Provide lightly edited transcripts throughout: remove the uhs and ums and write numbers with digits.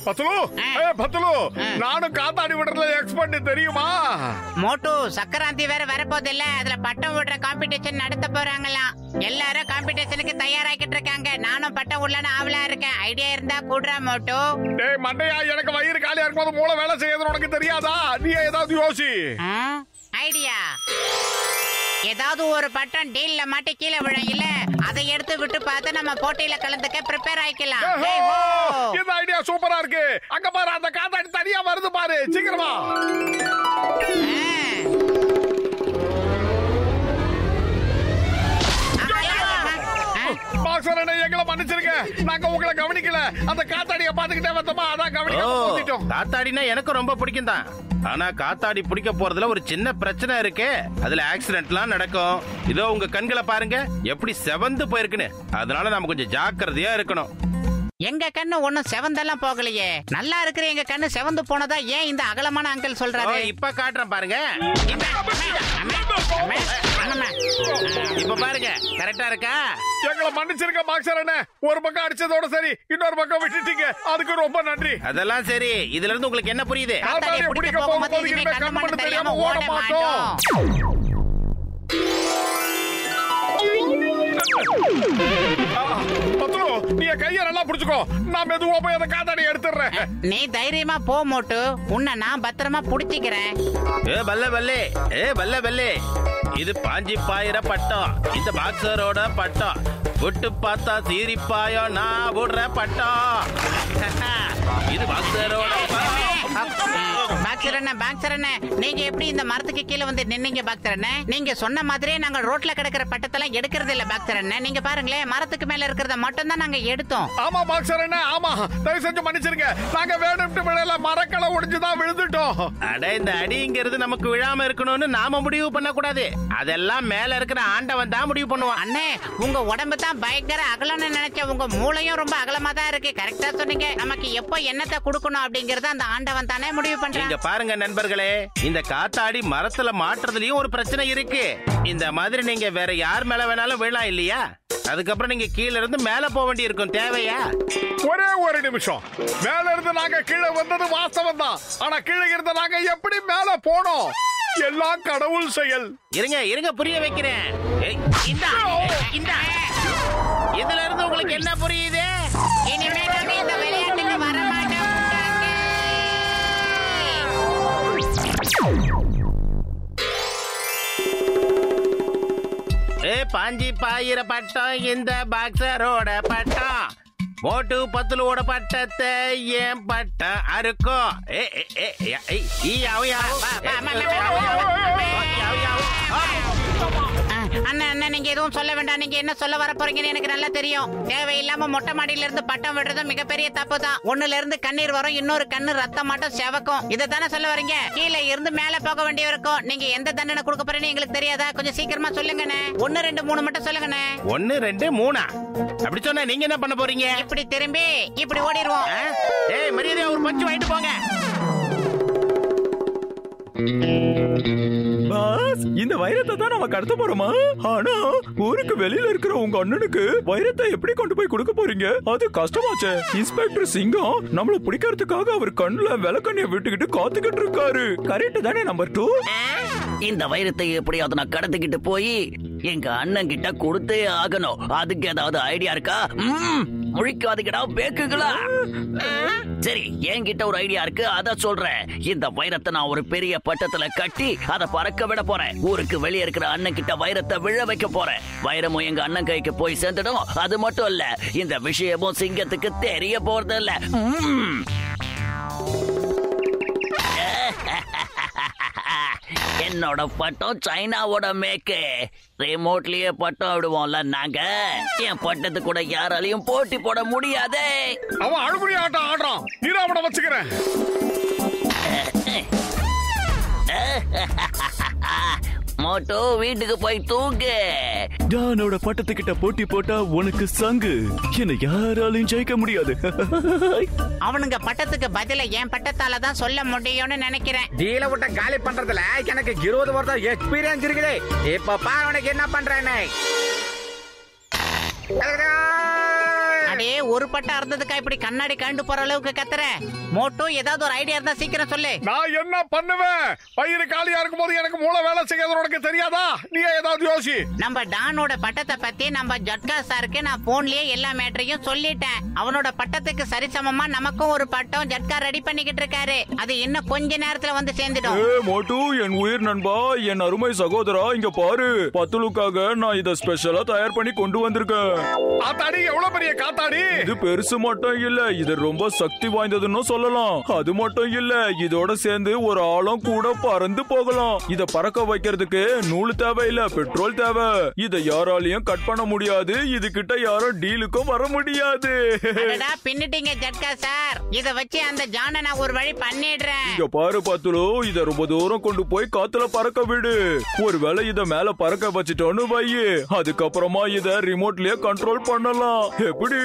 பத்துலு நானும் காத்தாடி விடுறதுல எக்ஸ்பர்ட் தெரியுமா? மோட்டு சக்கராந்தி வேற வரப்போது இல்ல, அதுல பட்டம் விடுற காம்படிஷன் நடத்த போறாங்களாம். எல்லாரும் காம்படிஷனுக்கு தயாராகிட்டு இருக்காங்க. நானும் பட்டம் விடலான்னு ஆவலா இருக்கேன். ஐடியா இருந்தா கூடுறா மோட்டு. டேய் மண்டையா, எனக்கு வயிறு காலியா இருக்கும்போது மூளை வேலை செய்யறது உனக்கு தெரியாதா? நீ ஏதாவது யோசி. ஐடியா ஏதாவது ஒரு பட்டம் டீல்ல மாட்டி கீழே விழையில அதை எடுத்து விட்டு பார்த்து நம்ம போட்டியில கலந்துக்க ப்ரிப்பேர் ஆயிக்கலாம். இந்த ஐடியா சூப்பரா இருக்கு. அங்க பாரு, அந்த காத்தாடி தனியா வருது பாரு, சீக்கிரமா. எங்களை மன்னிச்சிருங்க, நாங்க உங்களை கவனிக்கல. அந்த காத்தாடிய பாத்துக்கிட்டே வந்தோமா, அதான் கவனிக்க. காத்தாடினா எனக்கு ரொம்ப பிடிக்கும் தான். ஆனா காத்தாடி பிடிக்க போறதுல ஒரு சின்ன பிரச்சனை இருக்கு. அதுல ஆக்சிடென்ட்லாம் நடக்கும். இதோ உங்க கண்களை பாருங்க எப்படி செவந்து போயிருக்குன்னு. அதனால நாம கொஞ்சம் ஜாக்கிரதையா இருக்கணும். எங்க கண்ணு ஒண்ணும் செவந்தெல்லாம் போகலையே. நல்லா இருக்கிற எங்க கண்ணு செவந்து போனதா ஏன் இந்த அகலமான அங்கிள் சொல்றாரு? இப்ப காட்டுறேன் பாருங்க. இப்ப பாருங்க, கரெக்டா இருக்கா? எங்களை மன்னிச்சிருக்க மாக்சர் அண்ணே. ஒரு பக்கம் அடிச்சதோட சரி, இன்னொரு பக்கம் விட்டுட்டீங்க. அதுக்கு ரொம்ப நன்றி. அதெல்லாம் சரி. இதுல இருந்து உங்களுக்கு என்ன புரியுது? காத்தாடியை பிடிக்க போகும்போது இனிமே கண்ணு மண்ணு தெரியாம ஓட மாட்டோம். நீ கைய நல்லா புடிச்சுக்கோ, நான் மெதுவா போய் அந்த காத்தாடியை எடுத்துறேன். நீ தைரியமா போ மோட்டு, உன்னை நான் பத்திரமா புடிச்சுக்கிறேன். பல்ல பல்லே, இது பாஞ்சி பாயிர பட்டம். இந்த பாக்ஸரோட பட்டம் விட்டு பார்த்தா சீரிப்பாயோ நான் விடுற பட்டம். இது பாக்ஸரோட நீங்க எப்படி இந்த மரத்துக்கு கீழே வந்து நின்னீங்க பாக்ஸர்? நீங்க சொன்ன மாதிரியே நாங்க ரோட்ல கிடக்கிற பட்டத்தெல்லாம் எடுக்கிறது இல்ல பாக்ஸர். நீங்க பாருங்களேன், மரத்துக்கு மேல இருக்கிறத மட்டும் தான் நாங்க எடுத்தோம். ஆமா பாக்ஸர், ஆமா, தயவு செஞ்சு மன்னிச்சிருங்க. நாங்க வேணும்ட்டு விழல, மரக்களை ஒடிஞ்சுதான் விழுந்துட்டோம். அட, இந்த அடிங்கிறது நமக்கு விழாம இருக்கணும்னு நாம முடிவு பண்ண கூடாது. அதெல்லாம் மேல இருக்கிற ஆண்டவன் தான் முடிவு பண்ணுவான். அண்ணே, உங்க உடம்பு தான் பயங்கர அகலம்னு நினைச்ச, உங்க மூளையும் ரொம்ப அகலமா தான் இருக்கு. கரெக்டா சொன்னீங்க. நமக்கு எப்போ என்னத்தை கொடுக்கணும் அப்படிங்கறத அந்த ஆண்டவன் தானே முடிவு பண்றான். இங்க பாருங்க நண்பர்களே, இந்த காத்தாடி மரத்துல மாட்டுறதுலயும் ஒரு பிரச்சனை இருக்கு. இந்த மாதிரி நீங்க வேற யார் மேல வேணாலும் விழலாம் இல்லையா? அதுக்கப்புறம் நீங்க கீழ இருந்து மேல போக வேண்டி இருக்கும். தேவையா? ஒரே ஒரு நிமிஷம். மேல இருந்து நாங்க கீழே வந்தது வாஸ்தவம் தான். ஆனா கீழே இருந்து நாங்க எப்படி மேல போனோம்? எல்லாம் கடவுள் செயல். இருங்க புரிய வைக்கிறேன். இதுல இருந்து உங்களுக்கு என்ன புரியுது? இனிமே நாங்க இந்த விளையாட்டுக்கு வர மாட்டோம். பாஞ்சி பாயிர பட்டம் இந்த பாக்ஸரோட பட்டம். மோட்டு பத்துலோட பட்டத்தை ஏன் பட்டம் அறுக்கும்? அண்ணா, நீங்க எதுவும் சொல்ல வேண்டாம். நீங்க என்ன சொல்ல வர போறீங்கன்னு எனக்கு நல்லா தெரியும். தேவையில்லாம மொட்டை மாடியில இருந்து பட்டம் விடுறது மிகப்பெரிய தப்பு தான். ஒண்ணுல இருந்து கண்ணீர் வரும், இன்னொரு கண்ணு ரத்தம் மட்டும் செவக்கும். இதை தானே சொல்ல வரீங்க? கீழே இருந்து மேல போக வேண்டிய இருக்கும். நீங்க எந்த தண்டனை கொடுக்க போறீங்கன்னு எங்களுக்கு தெரியாதா? கொஞ்சம் சீக்கிரமா சொல்லுங்கண்ணே. 1 2 3 மட்டும் சொல்லுங்கண்ணே. 1 2 3 அப்படி சொன்னா நீங்க என்ன பண்ண போறீங்க? இப்படி திரும்பி இப்படி ஓடிடுவோம். மரியாதையா ஒரு பஞ்சு வாங்கிட்டு போங்க. பாஸ், இந்த வைரத்தை தான் நம்ம கடத்த போறோமா? ஆனா ஊருக்கு வெளியில இருக்கிற உங்க அண்ணனுக்கு வைரத்தை எப்படி கொண்டு போய் கொடுக்க போறீங்க? அது கஷ்டமாச்சே. இன்ஸ்பெக்டர் சிங்கம் நம்மள பிடிக்கிறதுக்காக அவர் கண்ணுல விளக்கண்ணிய விட்டுக்கிட்டு காத்துக்கிட்டு இருக்காரு. கரெக்ட் தானே நம்பர் 2? இந்த வைரத்தை எப்படியாவது நான் கடத்திக்கிட்டு போய் எங்க அண்ணன் கிட்ட கொடுத்தே ஆகணும். அதுக்கு ஏதாவது ஐடியா இருக்கா? முழிக்காதுக்கடா பேக்குகளா. சரி, என்கிட்ட ஒரு ஐடியா இருக்கு, அத சொல்றேன். இந்த வைரத்தை நான் ஒரு பெரிய பட்டத்துல கட்டி அதை பறக்க விட போறேன். ஊருக்கு வெளியே இருக்கிற அண்ணன் கிட்ட வைரத்தை விழ வைக்க போறேன். வைரமும் எங்க அண்ணன் கைக்கு போய் சேர்ந்துடும். அது மட்டும் இல்ல, இந்த விஷயமும் சிங்கத்துக்கு தெரிய போறது இல்ல. என்னோட பட்டம் சைனாவோட மேக்கு. ரிமோட்லயே பட்டம் விடுவோம்ல நாங்க. என் பட்டத்து கூட யாராலையும் போட்டி போட முடியாது. அவன் அழுகுறி ஆட்டம் ஆடுறான். நீராவணம் வச்சுக்கிறேன். மோட்டோ, வீட்டுக்கு போய் தூங்கு. ஜானோட பட்டத்துக்கிட்ட போட்டி போட்டா உனக்கு சங்கு. என்ன யாராலையும் ஜெயிக்க முடியாது. அவனுங்க பட்டத்துக்கு பதில என் பட்டத்தால தான் சொல்ல முடியும்னு நினைக்கிறேன். டீல விட்ட காலி பண்றதுல எனக்கு 20 வருஷம் எக்ஸ்பீரியன்ஸ் இருக்குது. இப்ப பாரு உனக்கு என்ன பண்றேன்னு. அடே ஒரு பட்டம் இருந்ததுக்கா இப்படி கண்ணாடி கண்டு போற அளவுக்கு கத்துற? மோட்டோ ஏதாவது ஒரு ஐடியா இருந்தா சீக்கிரம் சொல்லு. நான் என்ன பண்ணுவேன்? வயிறு காலியா இருக்கும் போது எனக்கு மூளை வேலை செய்யாது உனக்கு தெரியாதா? நீ ஏதாவது யோசி. நம்ம டானோட பட்டத்தை பத்தி நம்ம ஜட்கா சாருக்கு நான் போன்லயே எல்லா மேட்டரையும் சொல்லிட்டேன். அவனோட பட்டத்துக்கு சரிசமமா நமக்கும் ஒரு பட்டம் ஜட்கா ரெடி பண்ணிக்கிட்டு இருக்காரு. அது இன்னும் கொஞ்ச நேரத்துல வந்து சேர்ந்துடும். மோட்டு, என் உயிர் நண்பா, என் அருமை சகோதரா, இங்க பாரு. பத்துலுக்காக நான் இத ஸ்பெஷலா தயார் பண்ணி கொண்டு வந்திருக்கேன். காத்தாடி எவ்வளவு பெரிய காத்தாடி! இது பெருசு மட்டும் இல்ல, இது ரொம்ப சக்தி வாய்ந்ததுன்னு சொல்லலாம். அது மட்டும் இல்ல, இதோட சேர்ந்து ஒரு ஆளும் கூட பறந்து போகலாம். இத பறக்க வைக்கிறதுக்கு நூல் தேவையில்ல, பெட்ரோல் தேவை. இத யாராலையும் கட் பண்ண முடியாது. இது கிட்ட யாரும் டீலுக்கும் வர முடியாது. பின்னிட்டீங்க ஜட்கா சார். இத வச்சு அந்த ஜான நான் ஒரு வழி பண்ணிடுறேன். இங்க பாரு பத்துலு, இத ரொம்ப தூரம் கொண்டு போய் காத்துல பறக்க விடு. ஒருவேளை இத மேல பறக்க வச்சிட்டோன்னு வையு, அதுக்கப்புறமா இத ரிமோட்லயே கண்ட்ரோல் பண்ணலாம். எப்படி?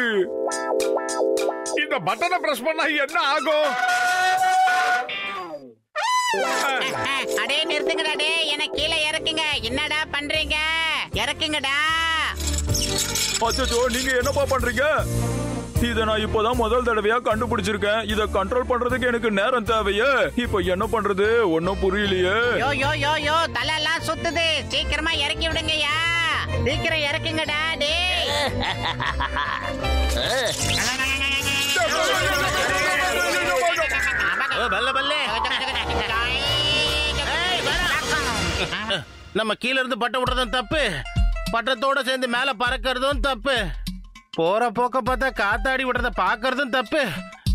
இந்த பட்டனை பிரஸ் பண்ணா என்ன ஆகும்? அடே நிறுத்துங்கடா, டே என்ன கீழே இறக்குங்க. என்னடா பண்றீங்க? இறக்குங்கடா. அச்சோ, நீங்க என்னப்பா பண்றீங்க? இத நான் இப்பதான் முதல் தடவையா கண்டுபிடிச்சிருக்கேன். இத கண்ட்ரோல் பண்றதுக்கு எனக்கு நேரம் தேவையே. இப்ப என்ன பண்றது ஒன்னும் புரியலையே. யோ யோ யோ யோ, தலையெல்லாம் சுத்துது. சீக்கிரமா இறக்கி விடுங்கய்யா. சீக்கிரம் இறக்குங்கடா டே. நம்ம கீழ இருந்து பட்டம் விடுறதும் தப்பு, பட்டத்தோட சேர்ந்து மேல பறக்கிறதும் தப்பு, போற போக்க பார்த்தா காத்தாடி விடுறத பாக்குறதும் தப்பு.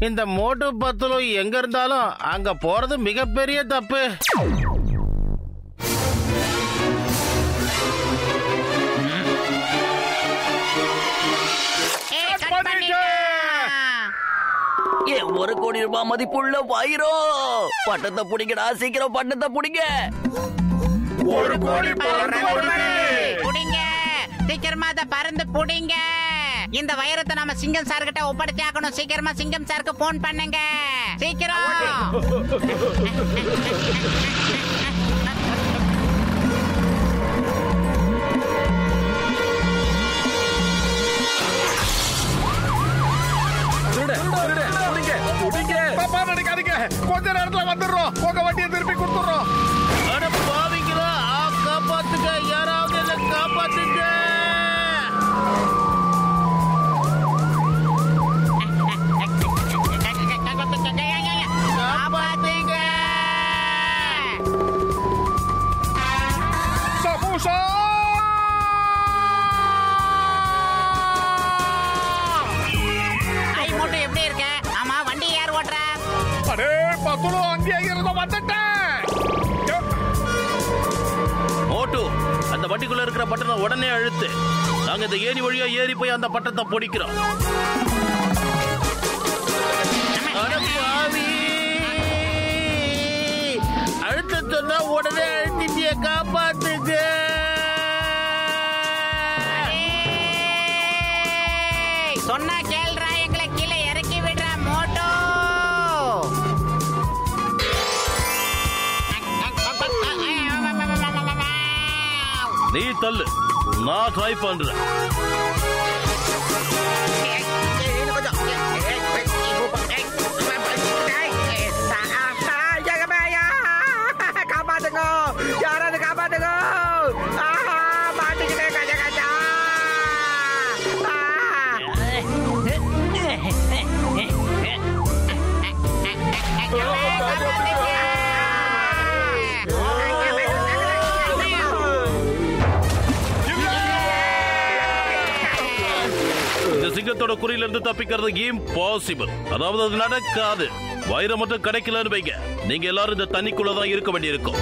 இந்த மோட்டு பத்துலு எங்க இருந்தாலும் அங்க போறது மிகப்பெரிய தப்பு. $1 கோடி மதிப்புள்ள வைரோ. பட்டத்தை புடிங்கடா, சீக்கிரம் பட்டத்தை புடிங்க. 1 கோடி புடிங்க, சீக்கிரமா அதை பறந்து புடிங்க. இந்த வைரத்தை நம்ம சிங்கம் சார் கிட்ட ஒப்படைச்சு ஆக்கணும். சீக்கிரமா சிங்கம் சாருக்கு போன் பண்ணுங்க, சீக்கிரம். கொஞ்ச நேரத்துல வந்துடுறோம். உங்க வண்டியை திருப்பி கொடுத்துடுறோம். காப்பாத்துங்க, யாராவது என்ன காப்பாத்துங்க. சமோசா மோட்டோ எப்படி இருக்க? ஆமா, வண்டி யார் ஓட்டுறா? அடே பத்துலு, அங்கேயே இருந்த வந்துட்டேன். மோட்டு, அந்த வண்டிக்குள்ள இருக்கிற பட்டனை உடனே அழுத்து. நாங்க இந்த ஏரி வழியா ஏறி போய் அந்த பட்டத்தை பிடிக்கிறோம். அழுத்த சொன்னா உடனே அழுத்திட்டிய, காப்பாத்துங்க. சொன்னா கேள்றா, எங்களை கீழே இறக்கி விடுறா மோட்டோ. நீ தள்ளு, நான் ட்ரை பண்றேன். காப்பாத்துங்க, யாராவது காப்பாத்துங்க. மாட்டிக்கிட்டே கஜ கஜா. இந்த சிங்கத்தோட குறியில இருந்து தப்பிக்கிறது இம்பாசிபிள். அதாவது அது நடக்காது. வைரம் மட்டும் கிடைக்கலன்னு வைங்க, நீங்க எல்லாரும் இந்த தண்ணிக்குள்ளதான் இருக்க வேண்டியிருக்கும்.